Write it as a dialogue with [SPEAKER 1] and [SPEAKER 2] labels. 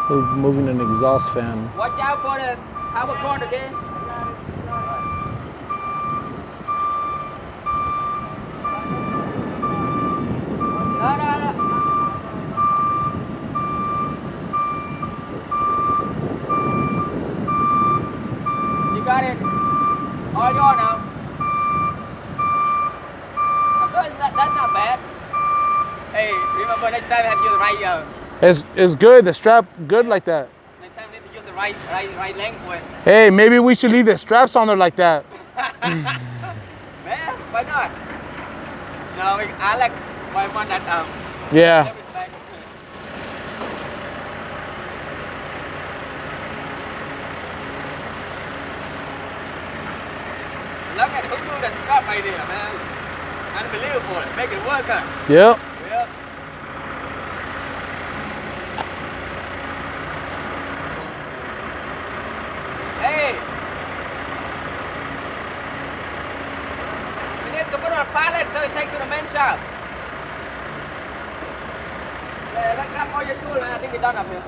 [SPEAKER 1] moving an exhaust fan.
[SPEAKER 2] Watch out for the power cord again. No, no, no. You got it. All yours now. That's not bad. Hey, remember next time I have to use the right.
[SPEAKER 1] It's good. The strap good like that.
[SPEAKER 2] Next time we have to use the right length for it.
[SPEAKER 1] Hey, maybe we should leave the straps on there like that.
[SPEAKER 2] Man, why not? No, I like my one that
[SPEAKER 1] Yeah.
[SPEAKER 2] Look at who do the strap right there, man. Unbelievable. Make it work, huh?
[SPEAKER 1] Yep.
[SPEAKER 2] Yep. Hey. We need to put on a pallet so we take to the main shop. Yeah, let's grab all your tools, man. I think we're done up here.